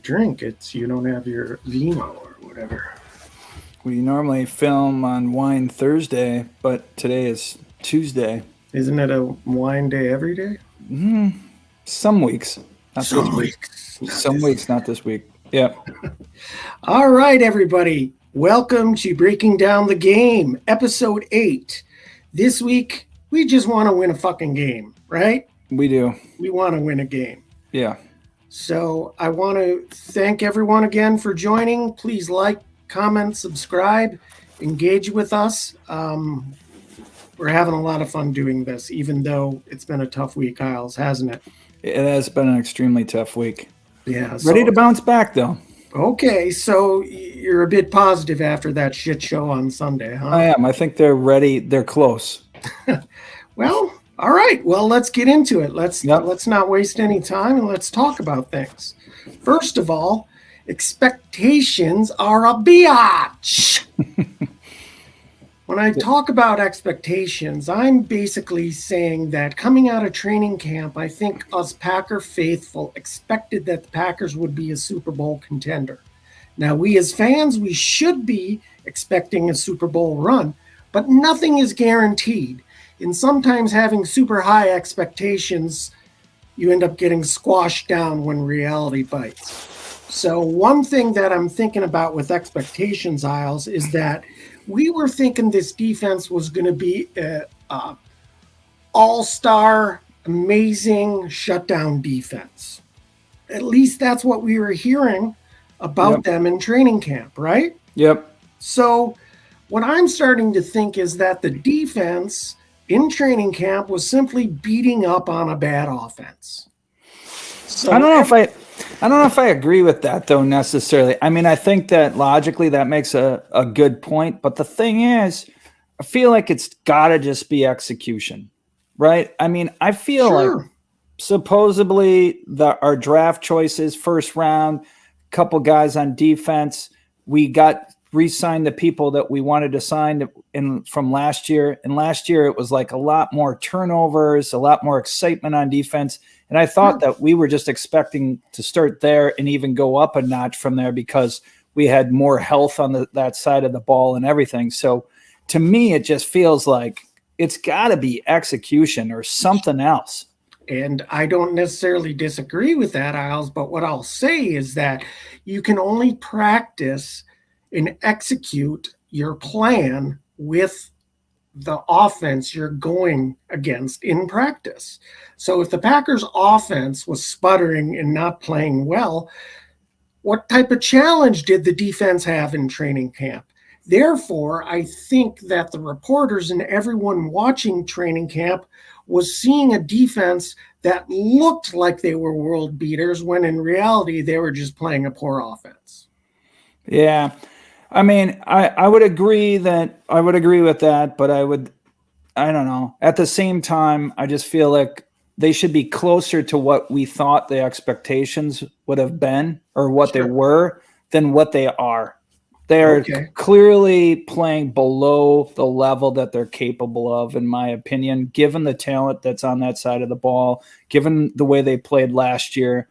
drink. You don't have your vino or whatever. We normally film on Wine Thursday, but today is Tuesday. Isn't it a wine day every day? Some weeks, not Some this week. weeks. Not Some this weeks, not this week. Yeah. All right, everybody. Welcome to Breaking Down the Game, Episode 8. This week, we just want to win a fucking game, right? We do. We want to win a game. Yeah. So I want to thank everyone again for joining. Please like, comment, subscribe, engage with us. We're having a lot of fun doing this, even though it's been a tough week, Isles, hasn't it? It has been an extremely tough week. Yeah. Ready to bounce back, though. Okay, so you're a bit positive after that shit show on Sunday, huh? I am. I think they're ready. They're close. Well, all right. Well, let's get into it. Let's not waste any time and let's talk about things. First of all, expectations are a beeatch. When I talk about expectations, I'm basically saying that coming out of training camp, I think us Packer faithful expected that the Packers would be a Super Bowl contender. Now, we as fans, we should be expecting a Super Bowl run, but nothing is guaranteed. And sometimes having super high expectations, you end up getting squashed down when reality bites. So one thing that I'm thinking about with expectations, Isles, is that we were thinking this defense was going to be an all-star, amazing shutdown defense. At least that's what we were hearing about them in training camp, right? Yep. So what I'm starting to think is that the defense in training camp was simply beating up on a bad offense. So I don't know if I agree with that, though, necessarily. I mean, I think that logically that makes a good point. But the thing is, I feel like it's got to just be execution, right? I mean, I feel like supposedly our draft choices, first round, couple guys on defense, we got re-signed the people that we wanted to sign from last year. And last year it was like a lot more turnovers, a lot more excitement on defense. And I thought that we were just expecting to start there and even go up a notch from there because we had more health on that side of the ball and everything. So to me, it just feels like it's got to be execution or something else. And I don't necessarily disagree with that, Isles, but what I'll say is that you can only practice and execute your plan with the offense you're going against in practice. So if the Packers offense was sputtering and not playing well, what type of challenge did the defense have in training camp? Therefore, I think that the reporters and everyone watching training camp was seeing a defense that looked like they were world beaters when in reality they were just playing a poor offense. Yeah. I mean, I would agree with that, but I don't know. At the same time, I just feel like they should be closer to what we thought the expectations would have been or what they were than what they are. They're clearly playing below the level that they're capable of, in my opinion, given the talent that's on that side of the ball, given the way they played last year.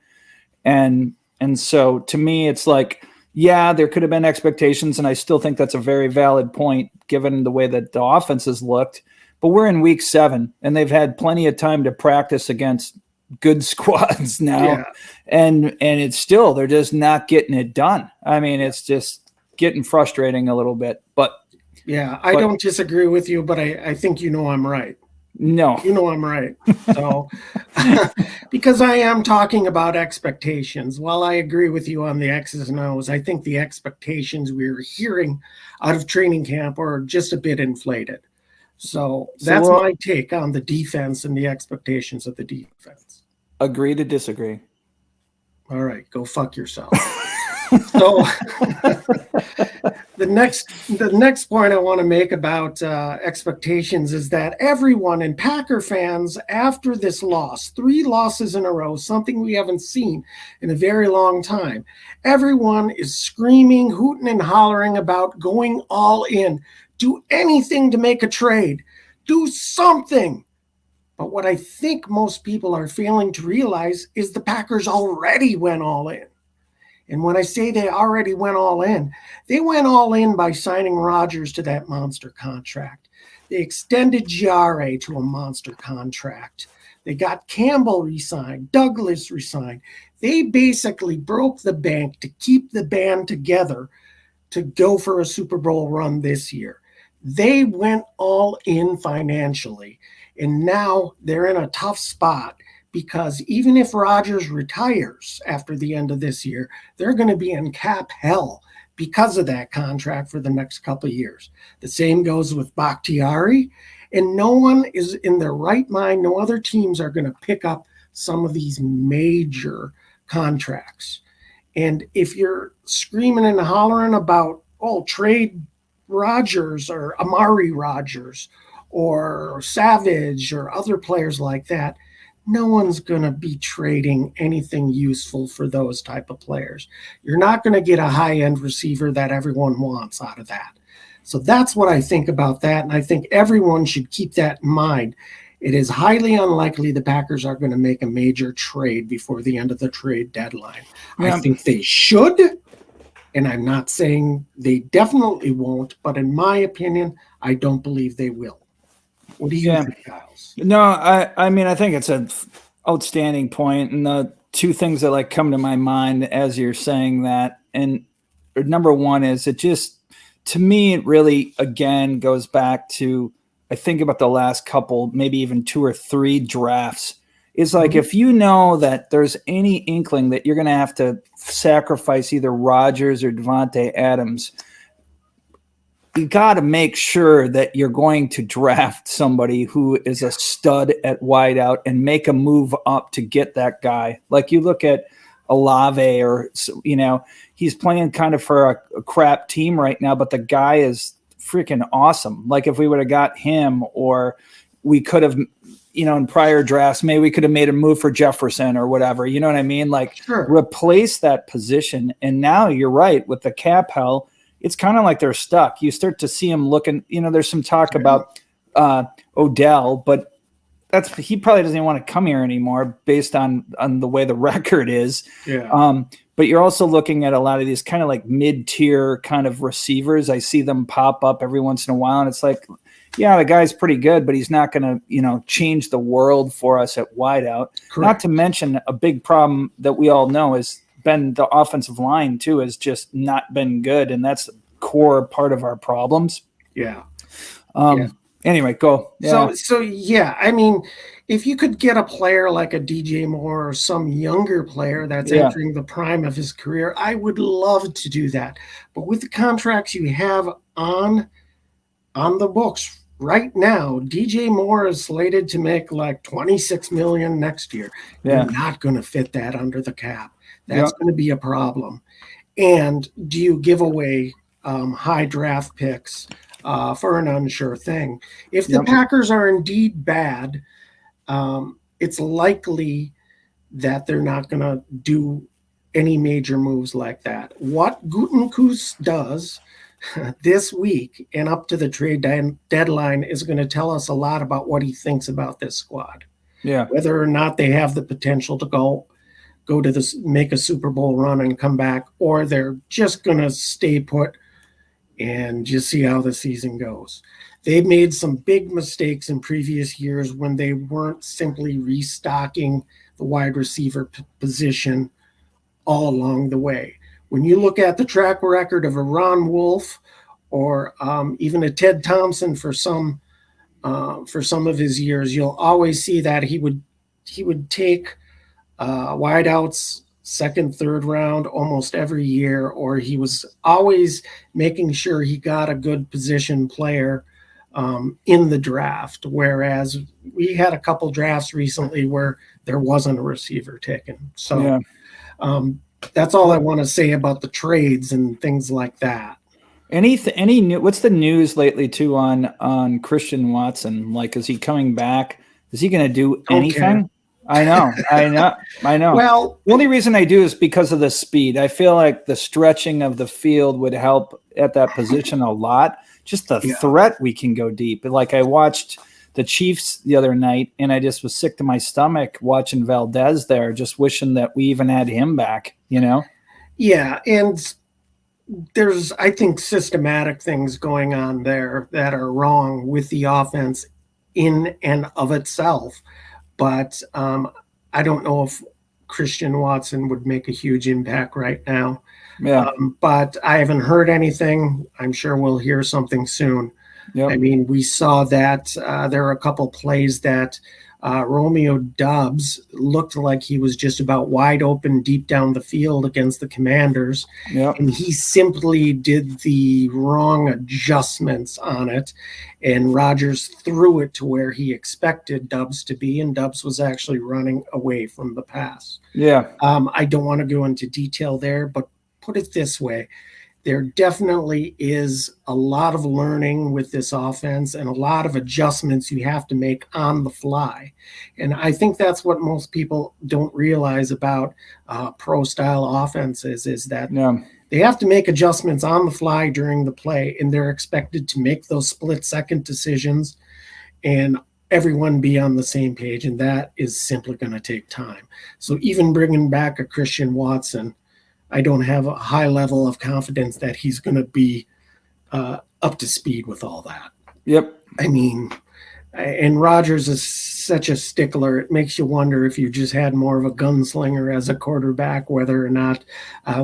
And so to me, it's like, yeah, there could have been expectations, and I still think that's a very valid point given the way that the offense has looked. But we're in week 7, and they've had plenty of time to practice against good squads now. Yeah. And it's still, they're just not getting it done. I mean, it's just getting frustrating a little bit. But yeah, I don't disagree with you, but I think you know I'm right. No. You know I'm right. So, because I am talking about expectations. While I agree with you on the X's and O's, I think the expectations we're hearing out of training camp are just a bit inflated. So that's my take on the defense and the expectations of the defense. Agree to disagree. All right, go fuck yourself. So the next point I want to make about expectations is that everyone and Packer fans, after this loss, 3 losses in a row, something we haven't seen in a very long time, everyone is screaming, hooting, and hollering about going all in. Do anything to make a trade. Do something. But what I think most people are failing to realize is the Packers already went all in. And when I say they already went all in, they went all in by signing Rodgers to that monster contract. They extended Giare to a monster contract. They got Campbell re-signed, Douglas re-signed. They basically broke the bank to keep the band together to go for a Super Bowl run this year. They went all in financially, and now they're in a tough spot because even if Rodgers retires after the end of this year, they're going to be in cap hell because of that contract for the next couple of years. The same goes with Bakhtiari, and no one is in their right mind. No other teams are going to pick up some of these major contracts. And if you're screaming and hollering about, trade Rodgers or Amari Rodgers or Savage or other players like that, no one's going to be trading anything useful for those type of players. You're not going to get a high-end receiver that everyone wants out of that. So that's what I think about that, and I think everyone should keep that in mind. It is highly unlikely the Packers are going to make a major trade before the end of the trade deadline. Yeah. I think they should, and I'm not saying they definitely won't, but in my opinion, I don't believe they will. What do you think, Giles? No, I mean, I think it's an outstanding point, and the two things that like come to my mind as you're saying that, and number one is it just, to me, it really, again, goes back to, I think about the last couple, maybe even 2 or 3 drafts. It's like if you know that there's any inkling that you're going to have to sacrifice either Rodgers or Devontae Adams, you got to make sure that you're going to draft somebody who is a stud at wideout and make a move up to get that guy. Like you look at Olave, or, he's playing kind of for a crap team right now, but the guy is freaking awesome. Like if we would have got him, or we could have, in prior drafts, maybe we could have made a move for Jefferson or whatever. You know what I mean? Like replace that position. And now you're right, with the cap hell, it's kind of like they're stuck. You start to see him looking, there's some talk about Odell, but he probably doesn't even want to come here anymore based on the way the record is. Yeah. But you're also looking at a lot of these kind of like mid-tier kind of receivers. I see them pop up every once in a while, and it's like, yeah, the guy's pretty good, but he's not going to, change the world for us at wideout. Correct. Not to mention a big problem that we all know has been the offensive line too, has just not been good, and that's a core part of our problems. Yeah. Anyway, go. Yeah. So yeah, I mean, if you could get a player like a DJ Moore or some younger player that's entering the prime of his career, I would love to do that. But with the contracts you have on the books right now, DJ Moore is slated to make like $26 million next year. Yeah. You're not going to fit that under the cap. That's going to be a problem. And do you give away high draft picks for an unsure thing? If the Packers are indeed bad, it's likely that they're not going to do any major moves like that. What Gutekunst does this week and up to the trade deadline is going to tell us a lot about what he thinks about this squad. Yeah, whether or not they have the potential to go to this, make a Super Bowl run and come back, or they're just going to stay put and just see how the season goes. They've made some big mistakes in previous years when they weren't simply restocking the wide receiver position all along the way. When you look at the track record of a Ron Wolf or even a Ted Thompson for some of his years, you'll always see that he would take wideouts second, third round almost every year, or he was always making sure he got a good position player in the draft. Whereas we had a couple drafts recently where there wasn't a receiver taken. So that's all I want to say about the trades and things like that. Any new? What's the news lately too on Christian Watson? Like, is he coming back? Is he going to do anything? I know. Well, the only reason I do is because of the speed. I feel like the stretching of the field would help at that position a lot. Just the threat, we can go deep. Like I watched the Chiefs the other night, and I just was sick to my stomach watching Valdez there, just wishing that we even had him back, Yeah, and there's, I think, systematic things going on there that are wrong with the offense in and of itself. But I don't know if Christian Watson would make a huge impact right now. Yeah. But I haven't heard anything. I'm sure we'll hear something soon. I Yep. mean, we saw that there are a couple plays that Romeo Doubs looked like he was just about wide open deep down the field against the Commanders, Yep. and he simply did the wrong adjustments on it, and Rodgers threw it to where he expected Doubs to be, and Doubs was actually running away from the pass. Yeah. I don't want to go into detail there, but put it this way: there definitely is a lot of learning with this offense and a lot of adjustments you have to make on the fly. And I think that's what most people don't realize about pro style offenses, is that Yeah. they have to make adjustments on the fly during the play, and they're expected to make those split second decisions and everyone be on the same page. And that is simply going to take time. So even bringing back a Christian Watson, I don't have a high level of confidence that he's going to be up to speed with all that. Yep. I mean, and Rodgers is such a stickler. It makes you wonder if you just had more of a gunslinger as a quarterback, whether or not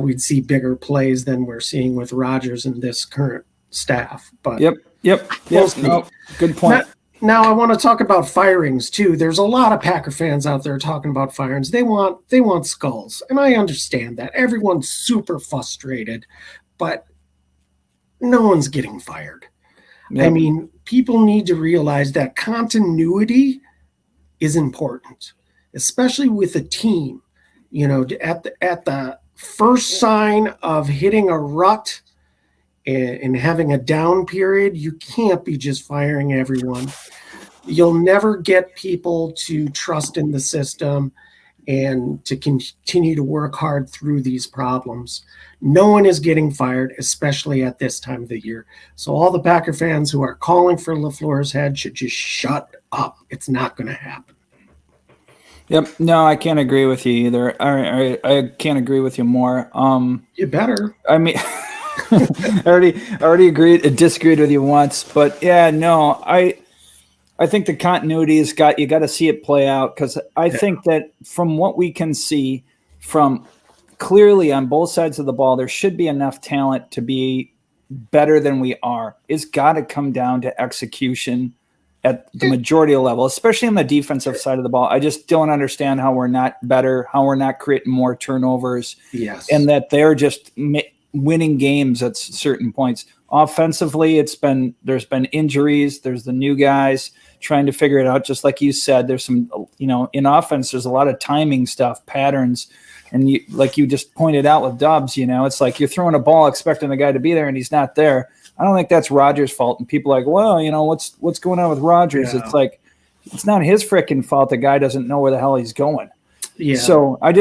we'd see bigger plays than we're seeing with Rodgers and this current staff. But Yep. we'll see. No, good point. Now I want to talk about firings too. There's a lot of Packer fans out there talking about firings. They want skulls, and I understand that. Everyone's super frustrated, but no one's getting fired. Yep. I mean, people need to realize that continuity is important, especially with a team. You know, at the first sign of hitting a rut and having a down period, you can't be just firing everyone. You'll never get people to trust in the system and to continue to work hard through these problems. No one is getting fired, especially at this time of the year. So all the Packer fans who are calling for LaFleur's head should just shut up. It's not going to happen. Yep. No, I can't agree with you either. I can't agree with you more. You better. I mean, I already disagreed with you once, but yeah, no, I think the continuity you got to see it play out, because I think that from what we can see from clearly on both sides of the ball, there should be enough talent to be better than we are. It's got to come down to execution at the majority of level, especially on the defensive side of the ball. I just don't understand how we're not better, how we're not creating more turnovers, Yes, and that they're just winning games at certain points. Offensively, there's been injuries. There's the new guys trying to figure it out. Just like you said, there's some, in offense, there's a lot of timing stuff, patterns. And like you just pointed out with Doubs, it's like you're throwing a ball expecting the guy to be there and he's not there. I don't think that's Rodgers' fault. And people are like, well, what's going on with Rodgers? Yeah. It's like, it's not his freaking fault. The guy doesn't know where the hell he's going. Yeah. So I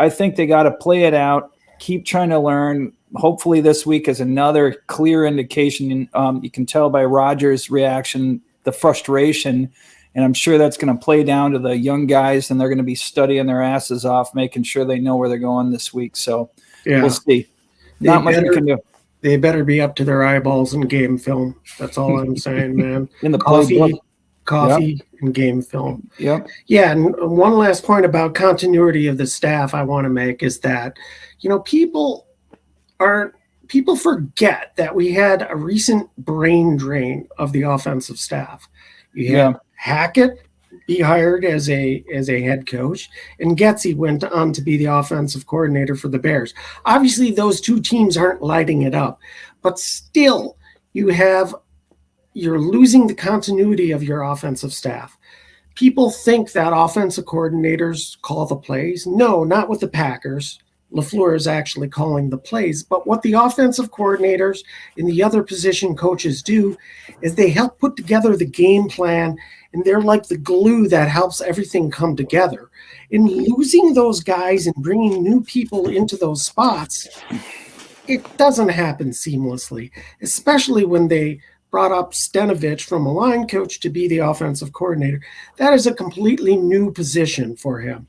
think they got to play it out, keep trying to learn. Hopefully this week is another clear indication. You can tell by Rodgers' reaction, the frustration, and I'm sure that's going to play down to the young guys, and they're going to be studying their asses off, making sure they know where they're going this week. So we'll see. Not much we can do. They better be up to their eyeballs in game film. That's all I'm saying, man. In the coffee and game film. Yep. Yeah, and one last point about continuity of the staff I want to make is that, people forget that we had a recent brain drain of the offensive staff. You had Hackett be hired as a head coach, and Getsy went on to be the offensive coordinator for the Bears. Obviously, those two teams aren't lighting it up, but still, you're losing the continuity of your offensive staff. People think that offensive coordinators call the plays. No, not with the Packers. LaFleur is actually calling the plays. But what the offensive coordinators and the other position coaches do is they help put together the game plan, and they're like the glue that helps everything come together. In losing those guys and bringing new people into those spots, it doesn't happen seamlessly, especially when they brought up Stenovich from a line coach to be the offensive coordinator. That is a completely new position for him.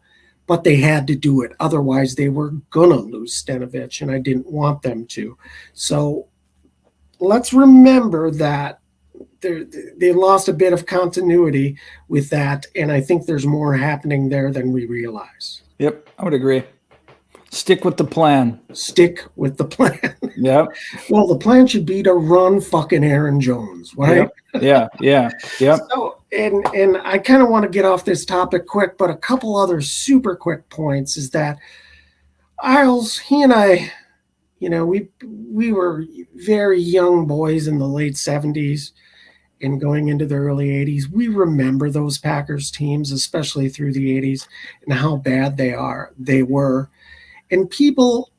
but they had to do it. Otherwise, they were going to lose Stenavich, and I didn't want them to. So let's remember that they lost a bit of continuity with that, and I think there's more happening there than we realize. Yep, I would agree. Stick with the plan. Stick with the plan. Yep. Well, the plan should be to run fucking Aaron Jones, right? Yep. Yep. So, and I kind of want to get off this topic quick, but a couple other super quick points is that Isles, he and I, we were very young boys in the late 70s and going into the early 80s. We remember those Packers teams, especially through the 80s, and how bad they were. And people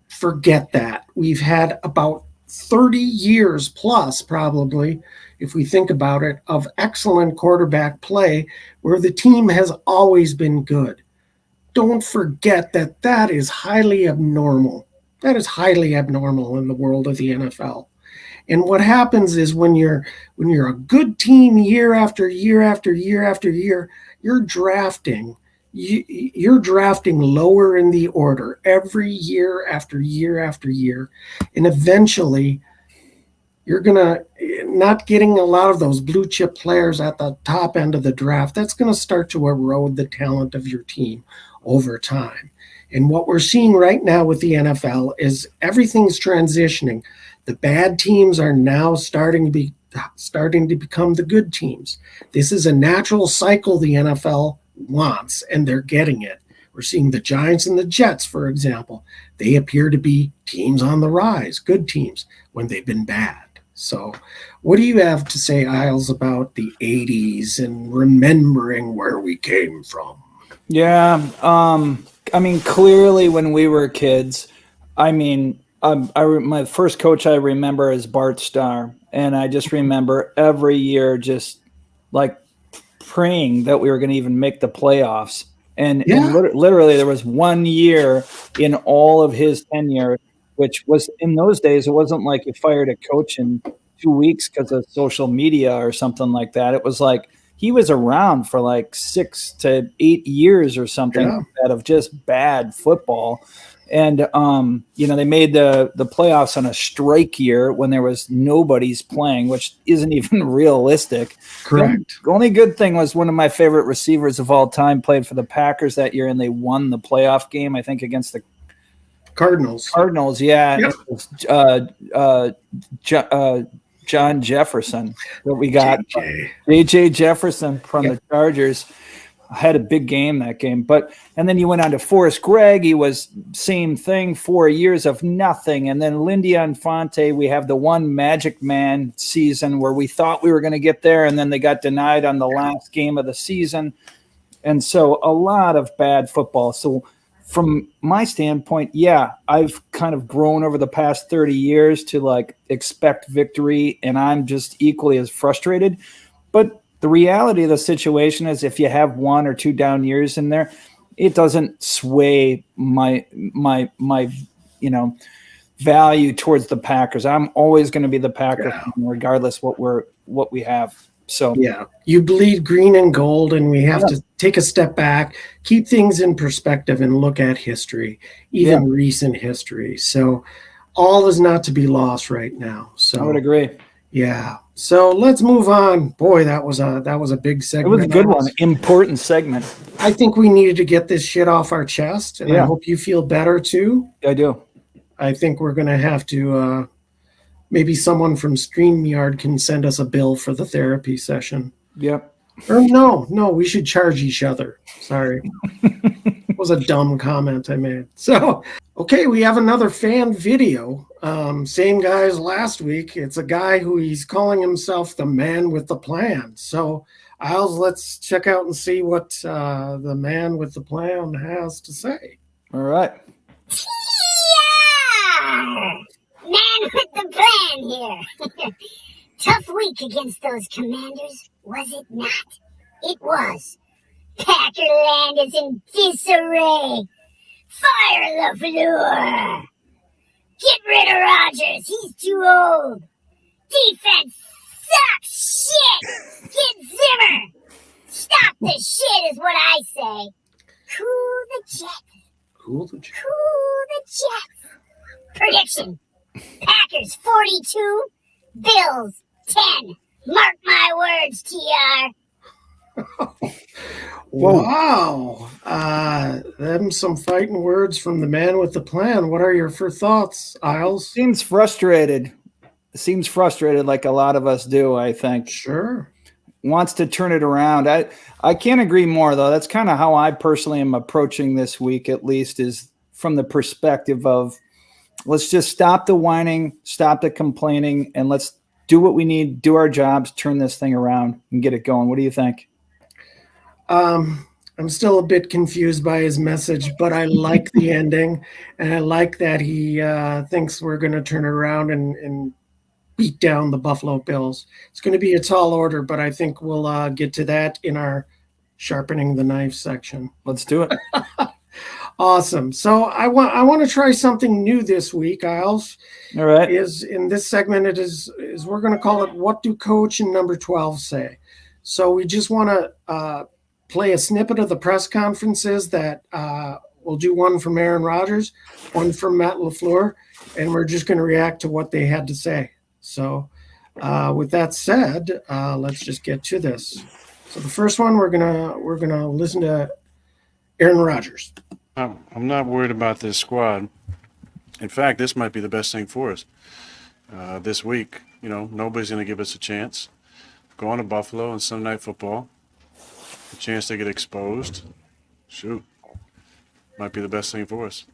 forget that. We've had about 30 years plus, probably, if we think about it, of excellent quarterback play where the team has always been good. Don't forget that that is highly abnormal. That is highly abnormal in the world of the NFL. And what happens is when you're a good team year after year after year after year, you're drafting lower in the order every year after year after year. And eventually you're not getting a lot of those blue chip players at the top end of the draft. That's going to start to erode the talent of your team over time. And what we're seeing right now with the NFL is everything's transitioning. The bad teams are now starting to become the good teams. This is a natural cycle the NFL wants, and they're getting it. We're seeing the Giants and the Jets, for example. They appear to be teams on the rise, good teams, when they've been bad. So what do you have to say, Isles, about the 80s and remembering where we came from? Yeah. I mean, clearly when we were kids, my first coach I remember is Bart Starr. And I just remember every year just like praying that we were going to even make the playoffs. And literally there was 1 year in all of his tenure, which was in those days, it wasn't like you fired a coach in 2 weeks because of social media or something like that. It was like he was around for like 6 to 8 years or something like that of just bad football. And, they made the playoffs on a strike year when there was nobody's playing, which isn't even realistic. Correct. The only good thing was one of my favorite receivers of all time played for the Packers that year, and they won the playoff game, I think, against the Cardinals, yeah. Yep. It was, John Jefferson that we got. JJ Jefferson from the Chargers. Had a big game that game. And then you went on to Forrest Gregg. He was same thing, 4 years of nothing. And then Lindy Infante, we have the one Magic Man season where we thought we were going to get there, and then they got denied on the last game of the season. And so a lot of bad football. So from my standpoint, yeah, I've kind of grown over the past 30 years to like expect victory, and I'm just equally as frustrated. But the reality of the situation is if you have 1 or 2 down years in there, it doesn't sway my value towards the Packers. I'm always going to be the Packers regardless what we have. So yeah, you bleed green and gold, and we have to take a step back, keep things in perspective, and look at history, even recent history. So all is not to be lost right now. So I would agree. Yeah. So let's move on. Boy, that was a big segment. It was a good one. Important segment. I think we needed to get this shit off our chest, and I hope you feel better too. I do. I think we're going to have to maybe someone from StreamYard can send us a bill for the therapy session. Yep. Or no, we should charge each other. Sorry. It was a dumb comment I made. So, okay, we have another fan video. Same guy as last week. It's a guy who he's calling himself the man with the plan. So, let's check out and see what the man with the plan has to say. All right. Yeah! Man with the plan here. Tough week against those Commanders, was it not? It was. Packerland is in disarray. Fire LaFleur. Get rid of Rodgers. He's too old. Defense sucks shit. Get Zimmer. Stop the shit is what I say. Jets. Cool the Jets. Cool the Jets. Prediction. Packers 42, Bills 10. Mark my words, TR. Wow. Them some fighting words from the man with the plan. What are your first thoughts, Isles? Seems frustrated like a lot of us do, I think. Sure. Wants to turn it around. I can't agree more, though. That's kind of how I personally am approaching this week, at least, is from the perspective of let's just stop the whining, stop the complaining, and let's do what we need, do our jobs, turn this thing around and get it going. What do you think? I'm still a bit confused by his message, but I like the ending, and I like that he thinks we're going to turn it around and beat down the Buffalo Bills. It's going to be a tall order, but I think we'll get to that in our sharpening the knife section. Let's do it. Awesome. So I want to try something new this week, Isles. All right. Is in this segment is we're going to call it "What Do Coach and Number 12 Say?" So we just want to play a snippet of the press conferences that we'll do one from Aaron Rodgers, one from Matt LaFleur, and we're just going to react to what they had to say. So with that said, let's just get to this. So the first one, we're gonna listen to Aaron Rodgers. I'm not worried about this squad. In fact, this might be the best thing for us this week. You know, nobody's going to give us a chance. Go on to Buffalo and Sunday Night Football. A chance to get exposed. Shoot. Might be the best thing for us.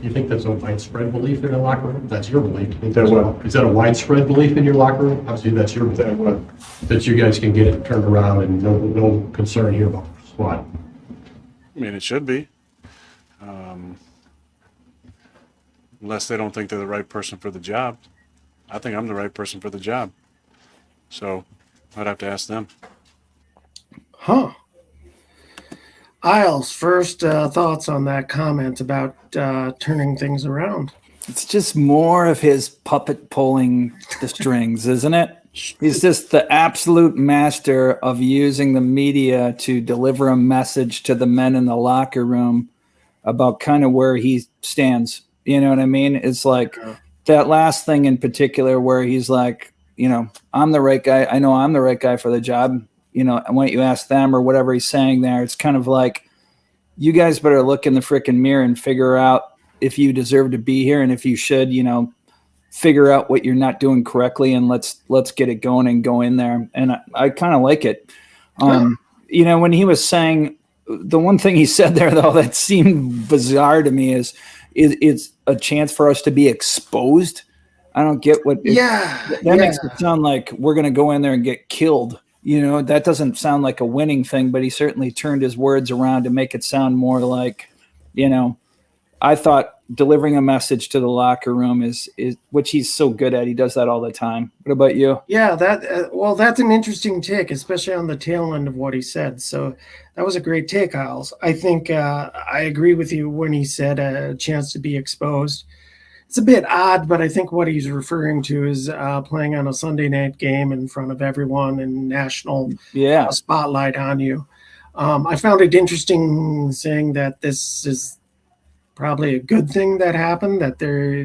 You think that's a widespread belief in the locker room? That's your belief. That what? Is that a widespread belief in your locker room? Obviously, that's your belief. That what? That you guys can get it turned around and no concern here about the squad. I mean, it should be. Unless they don't think they're the right person for the job. I think I'm the right person for the job. So I'd have to ask them. Huh. Isles, first thoughts on that comment about turning things around. It's just more of his puppet pulling the strings, isn't it? He's just the absolute master of using the media to deliver a message to the men in the locker room about kind of where he stands. You know what I mean? It's like that last thing in particular where he's like, you know, I'm the right guy. I know I'm the right guy for the job. You know, and why don't you ask them or whatever he's saying there? It's kind of like, you guys better look in the freaking mirror and figure out if you deserve to be here. And if you should, you know, figure out what you're not doing correctly and let's get it going and go in there. And I kind of like it. You know, when he was saying, the one thing he said there, though, that seemed bizarre to me is it's a chance for us to be exposed. I don't get what. That makes it sound like we're going to go in there and get killed. You know, that doesn't sound like a winning thing, but he certainly turned his words around to make it sound more like, you know, I thought delivering a message to the locker room is which he's so good at. He does that all the time. What about you? Yeah, that's an interesting take, especially on the tail end of what he said. So that was a great take, Isles. I think I agree with you when he said a chance to be exposed. It's a bit odd, but I think what he's referring to is playing on a Sunday night game in front of everyone and national spotlight on you. I found it interesting saying that this is probably a good thing that happened, that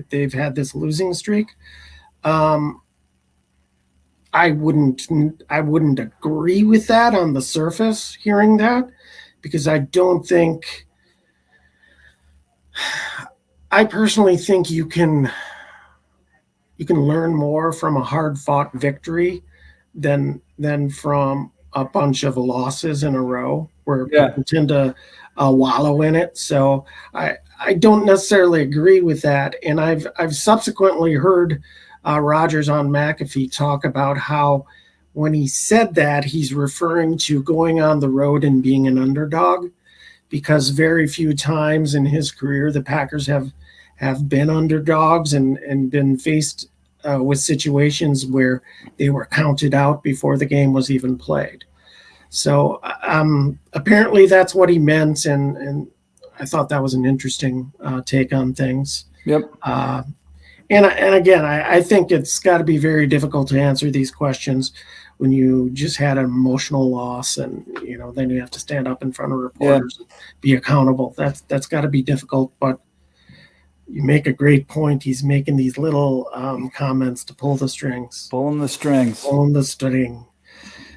they've had this losing streak. I wouldn't agree with that on the surface, hearing that, because I personally think you can learn more from a hard-fought victory than from a bunch of losses in a row where people tend to wallow in it. So I don't necessarily agree with that. And I've subsequently heard Rodgers on McAfee talk about how when he said that, he's referring to going on the road and being an underdog, because very few times in his career the Packers have been underdogs and been faced with situations where they were counted out before the game was even played. So apparently that's what he meant, and I thought that was an interesting take on things. Yep. And again, I think it's got to be very difficult to answer these questions when you just had an emotional loss, and then you have to stand up in front of reporters and be accountable. That's got to be difficult. But you make a great point. He's making these little comments to pull the strings. Pulling the strings. Pulling the string.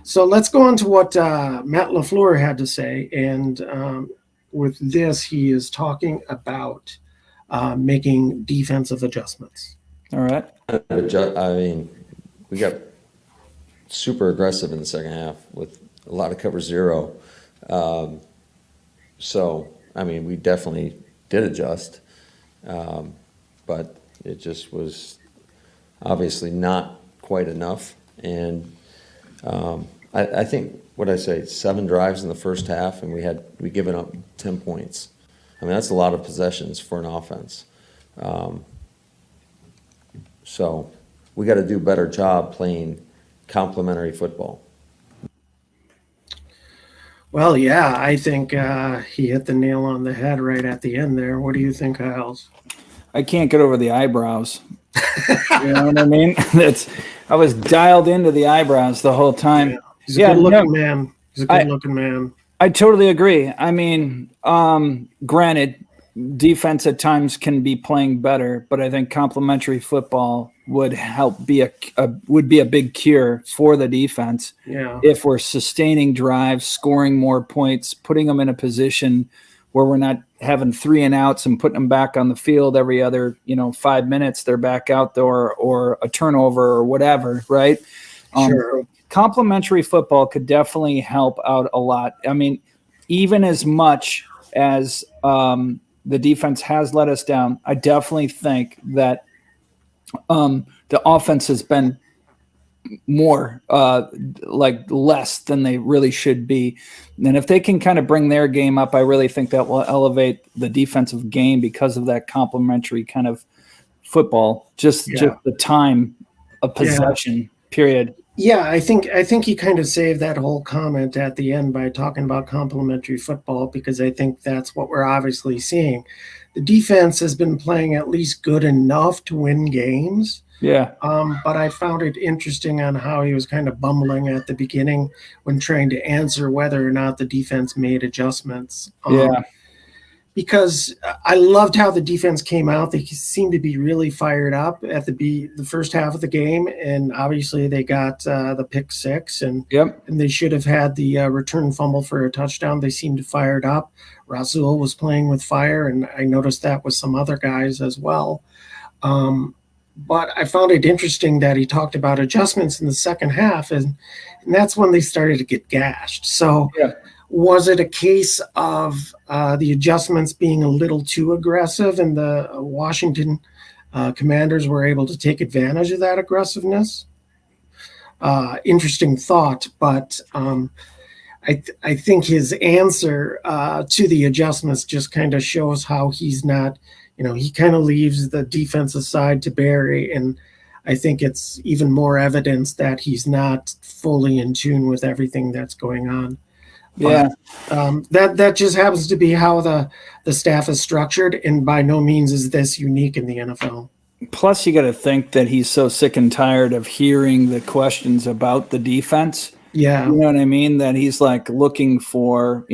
So let's go on to what Matt LaFleur had to say. And with this, he is talking about making defensive adjustments. All right. I mean, we got super aggressive in the second half with a lot of cover zero. So, I mean, we definitely did adjust. But it just was obviously not quite enough. And I think, what I say, 7 drives in the first half, and we given up 10 points. I mean, that's a lot of possessions for an offense. So we got to do a better job playing complementary football. Well, yeah, I think he hit the nail on the head right at the end there. What do you think, Hiles? I can't get over the eyebrows. You know what I mean? I was dialed into the eyebrows the whole time. Yeah. He's a good-looking man. He's a good-looking man. I totally agree. I mean, granted, defense at times can be playing better, but I think complementary football would help would be a big cure for the defense. Yeah. If we're sustaining drives, scoring more points, putting them in a position where we're not having 3 and outs and putting them back on the field every other 5 minutes, they're back out there, or a turnover or whatever, right? Sure. Complementary football could definitely help out a lot. I mean, even as much as the defense has let us down, I definitely think that the offense has been more less than they really should be. And if they can kind of bring their game up, I really think that will elevate the defensive game because of that complementary kind of football, just the time of possession period. Yeah, I think he kind of saved that whole comment at the end by talking about complementary football, because I think that's what we're obviously seeing. The defense has been playing at least good enough to win games. Yeah. But I found it interesting on how he was kind of bumbling at the beginning when trying to answer whether or not the defense made adjustments. Because I loved how the defense came out. They seemed to be really fired up at the first half of the game, and obviously they got the pick 6, and they should have had the return fumble for a touchdown. They seemed fired up. Rasul was playing with fire, and I noticed that with some other guys as well. But I found it interesting that he talked about adjustments in the second half, and that's when they started to get gashed. So was it a case of the adjustments being a little too aggressive, and the Washington Commanders were able to take advantage of that aggressiveness? Interesting thought, but I think his answer to the adjustments just kind of shows how he's not, he kind of leaves the defense aside to Barry, and I think it's even more evidence that he's not fully in tune with everything that's going on. Yeah. But, that just happens to be how the staff is structured, and by no means is this unique in the NFL. Plus, you got to think that he's so sick and tired of hearing the questions about the defense. Yeah. You know what I mean? That he's like looking for,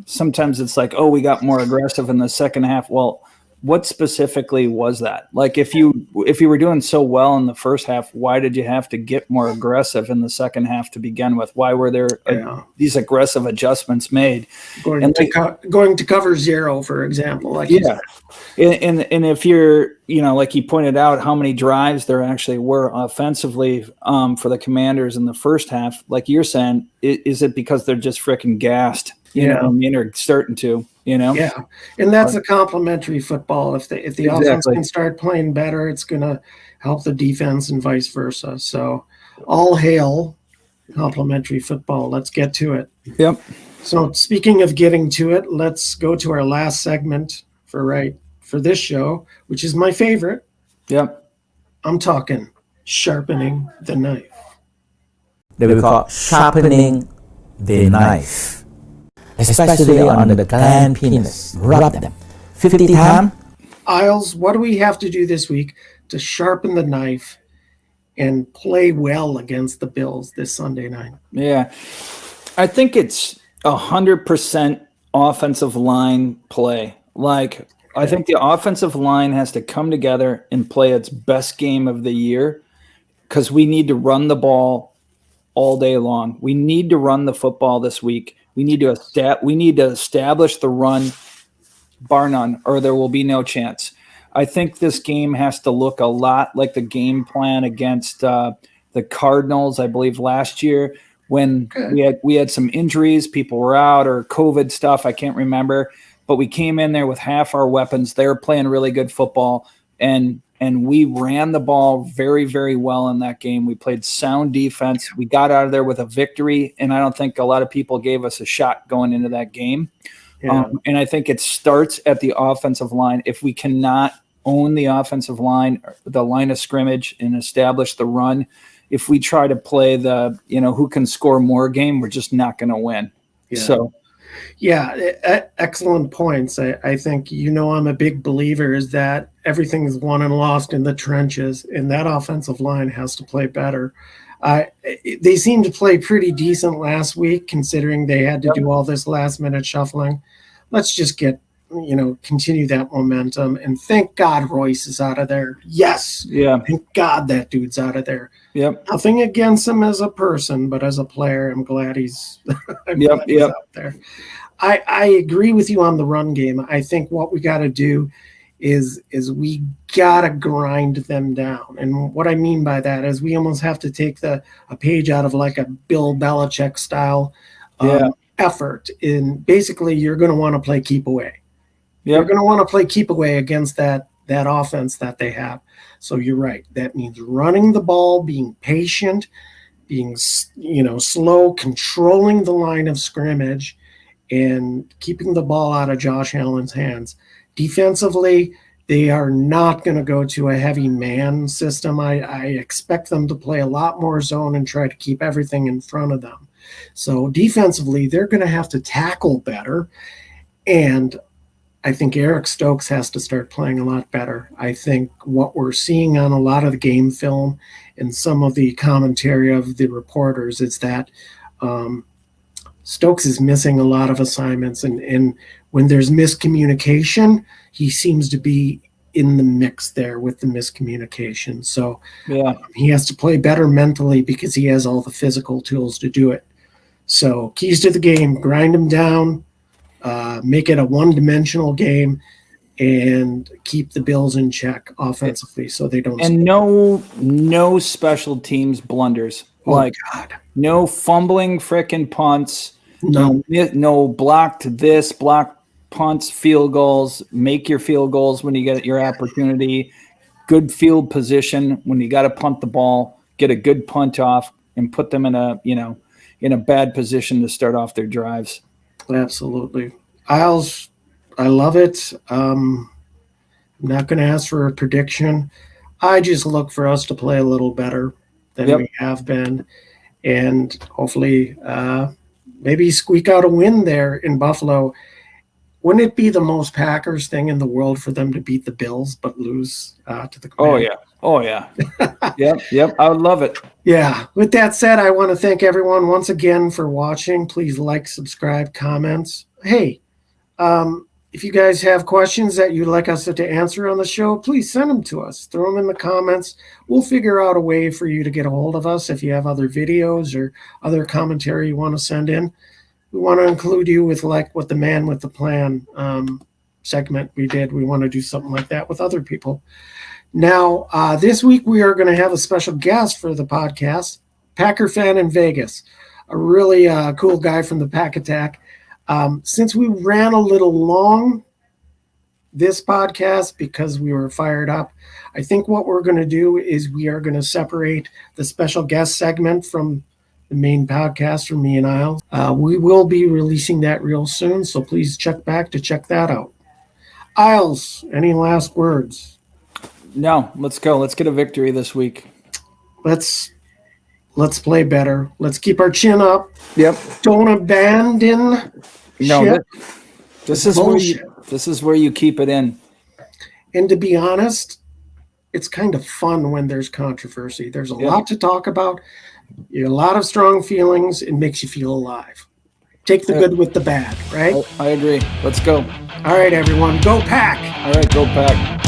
sometimes it's like, oh, we got more aggressive in the second half. Well, what specifically was that? Like, if you were doing so well in the first half, why did you have to get more aggressive in the second half to begin with? Why were there these aggressive adjustments made? Going to cover 0, for example. And if you're, like you pointed out, how many drives there actually were offensively for the Commanders in the first half, like you're saying, is it because they're just freaking gassed? You know what I mean? Or starting to, Yeah, and that's a complementary football. If the offense can start playing better, it's going to help the defense and vice versa. So all hail complementary football. Let's get to it. Yep. So speaking of getting to it, let's go to our last segment for this show, which is my favorite. Yep. I'm talking sharpening the knife. They will call sharpening the knife. Especially on the gland penis. Rub them 50 times. Isles, what do we have to do this week to sharpen the knife and play well against the Bills this Sunday night. Yeah. I think it's 100% offensive line play. Like, I think the offensive line has to come together and play its best game of the year because we need to run the ball all day long. We need to run the football this week. We need to establish the run, bar none, or there will be no chance. I think this game has to look a lot like the game plan against the Cardinals, I believe, last year when we had some injuries, people were out, or COVID stuff, I can't remember. But we came in there with half our weapons. They were playing really good football, and we ran the ball very, very well in that game. We played sound defense. We got out of there with a victory, and I don't think a lot of people gave us a shot going into that game. Yeah. And I think it starts at the offensive line. If we cannot own the offensive line, the line of scrimmage, and establish the run, if we try to play the, who can score more game, we're just not going to win. Yeah. So, yeah, excellent points. I think, I'm a big believer is that everything is won and lost in the trenches, and that offensive line has to play better. They seemed to play pretty decent last week, considering they had to do all this last-minute shuffling. Let's just continue that momentum, and thank God Royce is out of there. Yes. Yeah. Thank God that dude's out of there. Yep. Nothing against him as a person, but as a player, I'm glad he's, glad he's out there. I agree with you on the run game. I think what we got to do is we got to grind them down. And what I mean by that is we almost have to take a page out of like a Bill Belichick style effort. And basically, you're going to want to play keep away. Yep. You're going to want to play keep away against that offense that they have. So you're right. That means running the ball, being patient, being slow, controlling the line of scrimmage, and keeping the ball out of Josh Allen's hands. Defensively, they are not going to go to a heavy man system. I expect them to play a lot more zone and try to keep everything in front of them. So defensively, they're going to have to tackle better. And I think Eric Stokes has to start playing a lot better. I think what we're seeing on a lot of the game film and some of the commentary of the reporters is that Stokes is missing a lot of assignments. And when there's miscommunication, he seems to be in the mix there with the miscommunication. So he has to play better mentally because he has all the physical tools to do it. So keys to the game, grind him down, make it a one-dimensional game, and keep the Bills in check offensively so they don't. And no special teams blunders. God. No fumbling frickin' punts. No blocked this, blocked punts, field goals. Make your field goals when you get your opportunity. Good field position when you got to punt the ball. Get a good punt off and put them in a bad position to start off their drives. Absolutely. I love it. I'm not going to ask for a prediction. I just look for us to play a little better than we have been, and hopefully maybe squeak out a win there in Buffalo. Wouldn't it be the most Packers thing in the world for them to beat the Bills but lose to the Commanders? Oh, yeah. Yep. I would love it. Yeah. With that said, I want to thank everyone once again for watching. Please like, subscribe, comments. Hey, if you guys have questions that you'd like us to answer on the show, please send them to us. Throw them in the comments. We'll figure out a way for you to get a hold of us if you have other videos or other commentary you want to send in. We want to include you with like what the Man with the Plan segment we did. We want to do something like that with other people. Now, this week we are going to have a special guest for the podcast, Packer fan in Vegas, a really cool guy from the Pack Attack. Since we ran a little long this podcast because we were fired up, I think what we're going to do is we are going to separate the special guest segment from the main podcast from me and Isles. We will be releasing that real soon, so please check back to check that out. Isles, any last words? No, let's go. Let's get a victory this week. Let's play better. Let's keep our chin up. Yep. Don't abandon. No, this is where you keep it in. And to be honest, it's kind of fun when there's controversy. There's a lot to talk about. You have a lot of strong feelings. It makes you feel alive. Take the good with the bad, right? I agree. Let's go. All right, everyone. Go Pack. All right, go Pack.